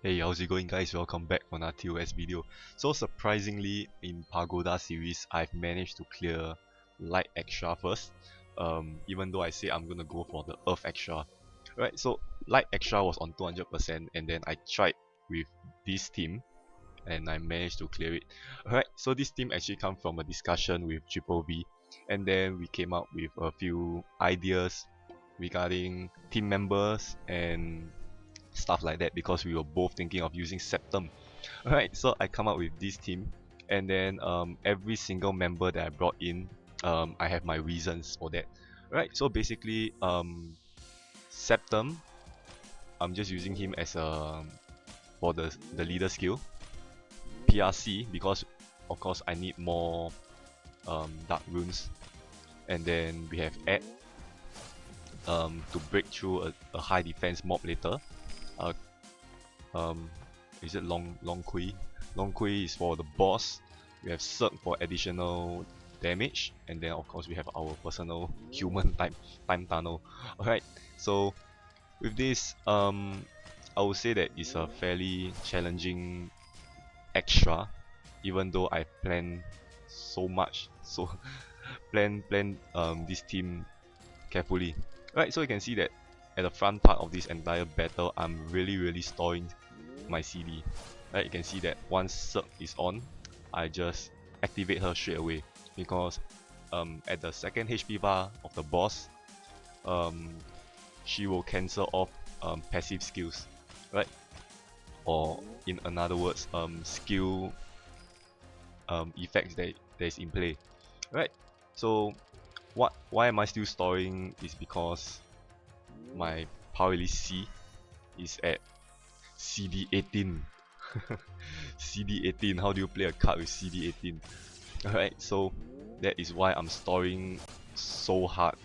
Hey, how's it going, guys? Welcome back on our TOS video. So surprisingly, in Pagoda series, I've managed to clear Light Extra first. Even though I say I'm gonna go for the Earth Extra. Right, so Light Extra was on 200%, and then I tried with this team, and I managed to clear it. Alright, so this team actually comes from a discussion with Triple V, and then we came up with a few ideas regarding team members and stuff like that because we were both thinking of using Septum. Alright, so I come up with this team, and then every single member that I brought in, I have my reasons for that. Right, so basically, Septum, I'm just using him as a for the leader skill. PRC because of course I need more dark runes, and then we have Ed to break through a high defense mob later. Uh, um, is it Long Kui? Long Kui is for the boss. We have Cirque for additional damage, and then of course we have our personal human time tunnel. Alright, so with this, I would say that it's a fairly challenging extra, even though I plan so much, so plan this team carefully. Right, so you can see that at the front part of this entire battle, I'm really storing my CD. Right, you can see that once Cirque is on, I just activate her straight away because at the second HP bar of the boss, um, she will cancel off passive skills, right? Or in another words, skill effects that is in play, right? So why am I still storing is because my power release C is at CD18. CD18, how do you play a card with CD18? Alright, so that is why I'm storing so hard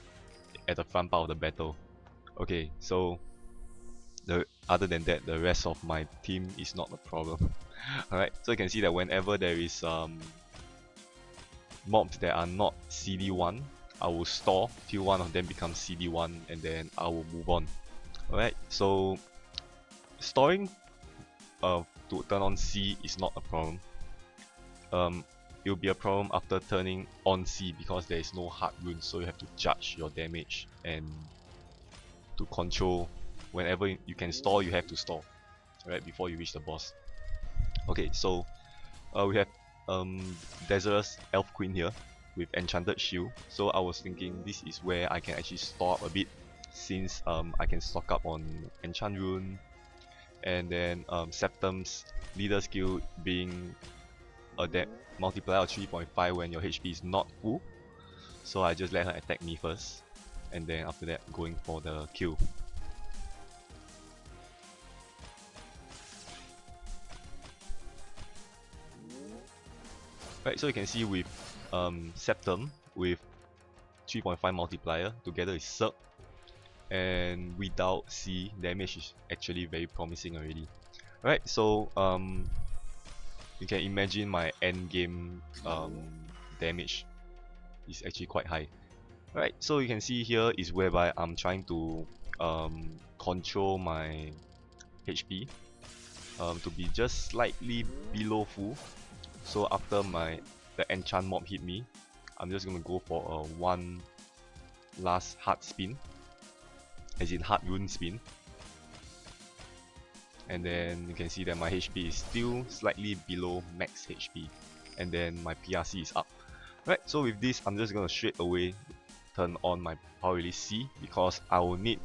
at the front part of the battle. Okay, so other than that, the rest of my team is not a problem. Alright, so you can see that whenever there is mobs that are not CD1, I will store till one of them becomes CD1, and then I will move on. Alright, so storing to turn on C is not a problem. It will be a problem after turning on C because there is no hard runes, so you have to judge your damage, and to control whenever you can store, you have to store, right, before you reach the boss. Okay, so we have Desirous Elf Queen here with Enchanted Shield. So I was thinking this is where I can actually store up a bit, since I can stock up on Enchant Rune, and then Septum's leader skill being a multiplier of 3.5 when your HP is not full. So I just let her attack me first, and then after that going for the kill. Right, so you can see with Septum with 3.5 multiplier together with Cirque, and without C, damage is actually very promising already. Right, so you can imagine my end game damage is actually quite high. Right, so you can see here is whereby I'm trying to control my HP to be just slightly below full. So after the enchant mob hit me, I'm just gonna go for a one last hard spin, as in hard rune spin, and then you can see that my HP is still slightly below max HP, and then my PRC is up. Right, so with this, I'm just gonna straight away turn on my power release C because I will need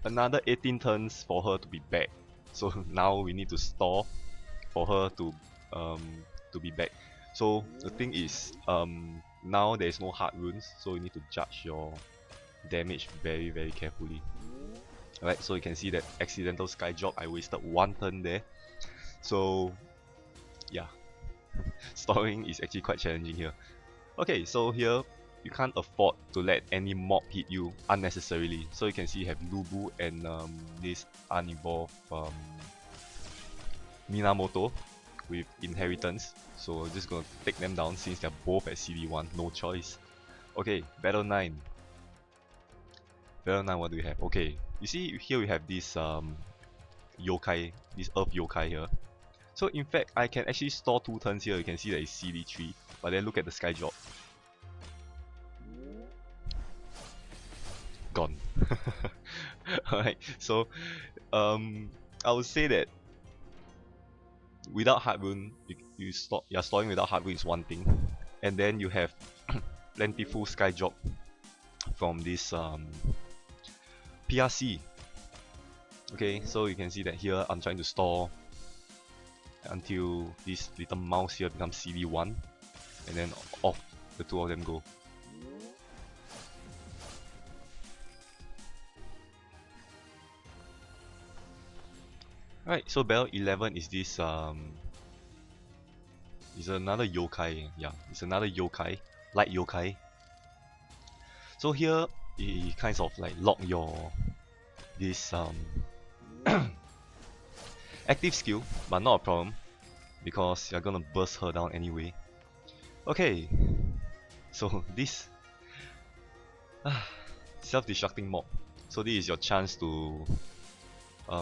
another 18 turns for her to be back. So now we need to store for her to be back. So the thing is, now there is no hard runes, so you need to judge your damage very carefully. Alright, so you can see that accidental sky drop, I wasted one turn there. So yeah, storing is actually quite challenging here. Okay, so here you can't afford to let any mob hit you unnecessarily. So you can see you have Lubu and this unevolved Minamoto with inheritance. So just gonna take them down since they're both at CD1, no choice. Okay, Battle 9. Battle 9, what do we have? Okay, you see here we have this yokai, this earth yokai here. So in fact, I can actually store 2 turns here. You can see that it's CD3, but then look at the sky drop. Gone. Alright, so I would say that without hard rune, you're storing without hard rune is one thing, and then you have plentiful sky drop from this PRC. Okay, so you can see that here I'm trying to store until this little mouse here becomes CD1, and then off the two of them go. Right, so battle 11 is this is another yokai. Yeah, it's another yokai, light yokai. So here it kinds of like lock your this active skill, but not a problem because you're gonna burst her down anyway. Okay, so this self-destructing mob. So this is your chance to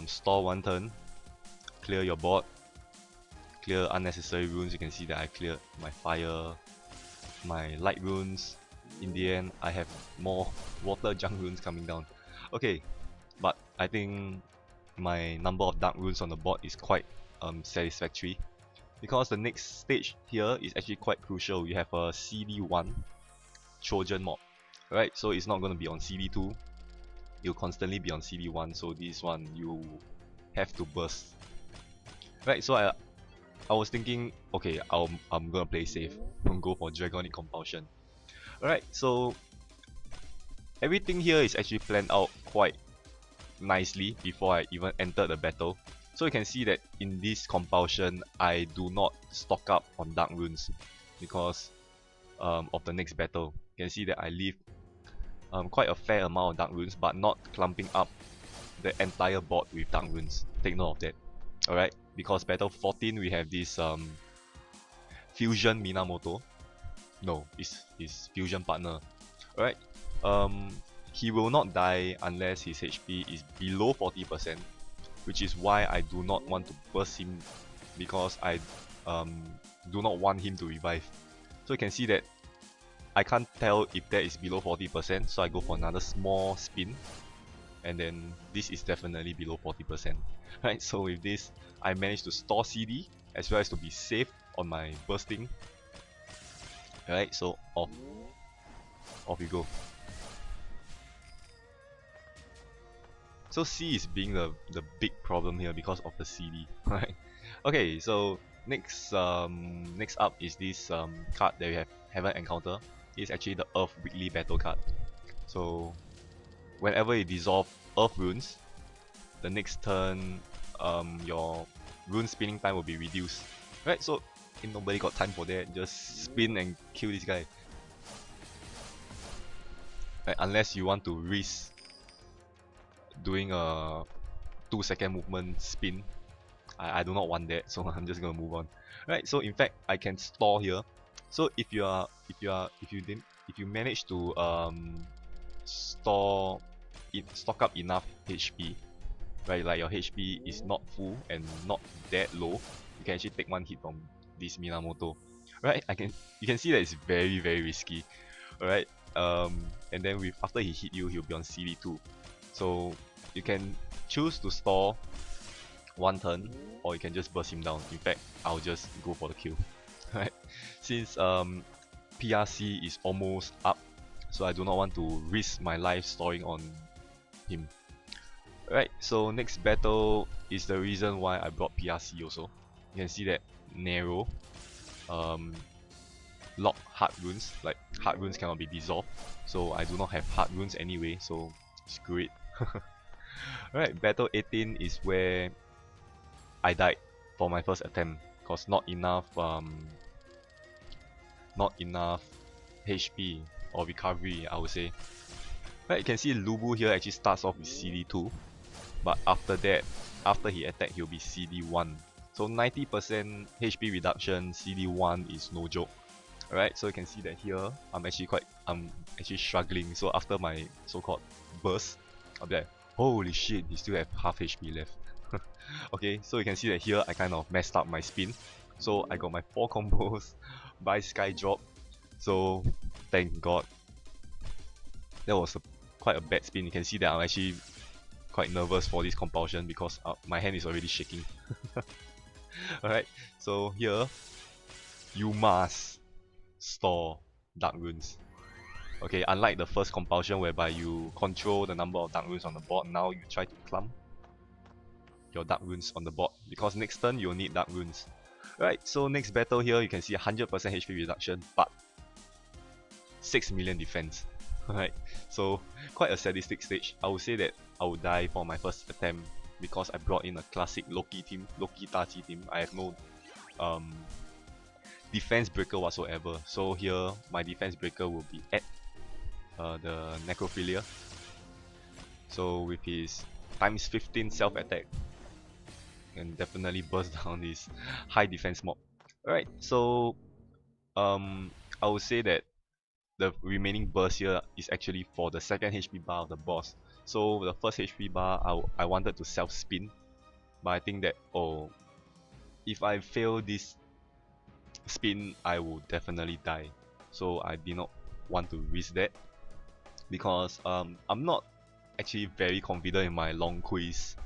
store 1 turn, clear your board, clear unnecessary runes. You can see that I cleared my fire, my light runes. In the end, I have more water junk runes coming down. Okay, but I think my number of dark runes on the board is quite satisfactory, because the next stage here is actually quite crucial. You have a CD1 Trojan mob, right? So it's not going to be on CD2. You'll constantly be on CD1, so this one you have to burst. Right, so I was thinking, okay, I'm gonna play safe and go for Dragonic Compulsion. Alright, so everything here is actually planned out quite nicely before I even entered the battle. So you can see that in this compulsion, I do not stock up on dark runes because of the next battle. You can see that I leave quite a fair amount of dark runes, but not clumping up the entire board with dark runes. Take note of that. Alright, because battle 14 we have this Fusion Minamoto. No, it's his fusion partner. Alright, he will not die unless his HP is below 40%, which is why I do not want to burst him, because I do not want him to revive. So you can see that I can't tell if that is below 40%, so I go for another small spin, and then this is definitely below 40%. Right, so with this, I managed to store CD as well as to be safe on my bursting. Alright, so off we go. So C is being the big problem here because of the CD. Right. Okay, so next up is this card that we haven't encountered. It's actually the Earth Weekly Battle card. So whenever you dissolve Earth runes, the next turn your rune spinning time will be reduced. Right, so ain't nobody got time for that. Just spin and kill this guy. Right, unless you want to risk doing a 2-second movement spin. I do not want that, so I'm just gonna move on. Right, so in fact I can store here. So if you manage to stock up enough HP, right, like your HP is not full and not that low, you can actually take 1 hit from this Minamoto. Right, you can see that it's very risky. Alright, and then after he hit you, he'll be on CD2. So you can choose to store 1 turn, or you can just burst him down. In fact, I'll just go for the kill. Right, since PRC is almost up, so I do not want to risk my life storing on him. Right, so next battle is the reason why I brought PRC also. You can see that Nero lock hard runes, like hard runes cannot be dissolved, so I do not have hard runes anyway, so screw it. Alright, battle 18 is where I died for my first attempt, cause not enough HP or recovery, I would say. Right, you can see Lubu here actually starts off with CD2, but after that, after he attack, he'll be CD1. So 90% HP reduction, CD1 is no joke. Alright, so you can see that here, I'm actually struggling. So after my so-called burst, I'm like, holy shit, he still have half HP left. Okay, so you can see that here I kind of messed up my spin. So I got my 4 combos by Sky Drop. So thank God. That was quite a bad spin. You can see that I'm actually quite nervous for this compulsion because my hand is already shaking. Alright, so here you must store Dark Runes. Okay, unlike the first compulsion whereby you control the number of Dark Runes on the board, now you try to clump your Dark Runes on the board because next turn you'll need Dark Runes. Right, so next battle here you can see 100% HP reduction but 6 million defense. Alright, so quite a sadistic stage. I would say that I would die for my first attempt because I brought in a classic Loki team, Loki Tachi team. I have no defense breaker whatsoever. So here my defense breaker will be at the Necrophilia. So with his times 15 self attack, can definitely burst down this high defense mob. Alright, so I would say that the remaining burst here is actually for the second HP bar of the boss. So the first HP bar I wanted to self spin, but I think that if I fail this spin I will definitely die. So I did not want to risk that because I'm not actually very confident in my long quiz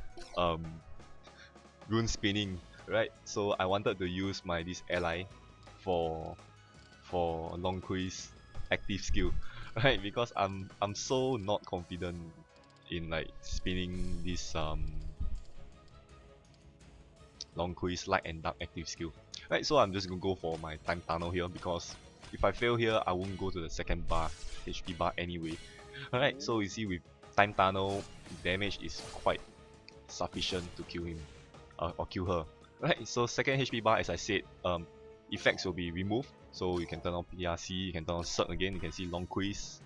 rune spinning, right? So I wanted to use my this ally for long quiz active skill, right? Because I'm so not confident in like spinning this long quiz light and dark active skill, right? So I'm just gonna go for my time tunnel here because if I fail here I won't go to the second bar HP bar anyway. Alright, so you see with time tunnel damage is quite sufficient to kill him or kill her. Right, so second HP bar, as I said, effects will be removed. So you can turn on PRC, you can turn on Cirque again, you can see long quiz.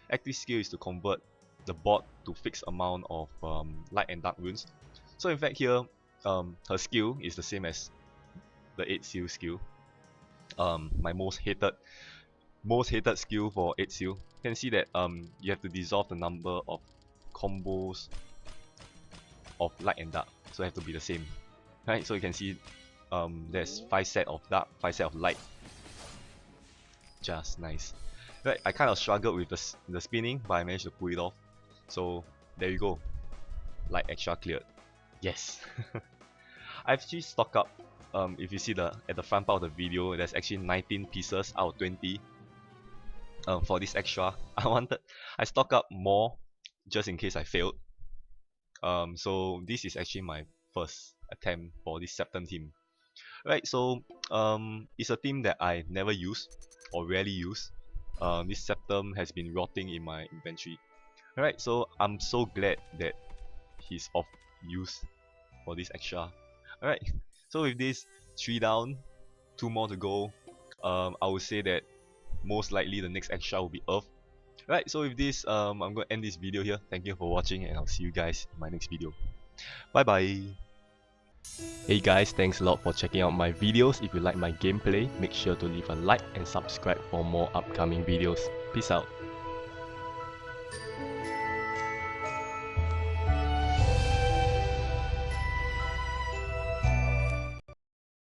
Active skill is to convert the board to fixed amount of light and dark runes. So in fact here, her skill is the same as the 8 seal skill. My most hated skill for 8 seal. You can see that you have to dissolve the number of combos of light and dark, so it have to be the same, right? So you can see there's 5 set of dark, 5 set of light. Just nice, right? I kind of struggled with the spinning, but I managed to pull it off. So there you go, light extra cleared. Yes. I've actually stocked up. If you see at the front part of the video, there's actually 19 pieces out of 20. For this extra, I stock up more just in case I failed. So this is actually my first attempt for this Septum team. Right, so it's a team that I never use or rarely use. This Septum has been rotting in my inventory. Alright, so I'm so glad that he's off use for this extra. Alright, so with this 3 down, 2 more to go, I would say that most likely the next extra will be Earth. Right, so with this, I'm going to end this video here. Thank you for watching and I'll see you guys in my next video. Bye bye! Hey guys, thanks a lot for checking out my videos. If you like my gameplay, make sure to leave a like and subscribe for more upcoming videos. Peace out!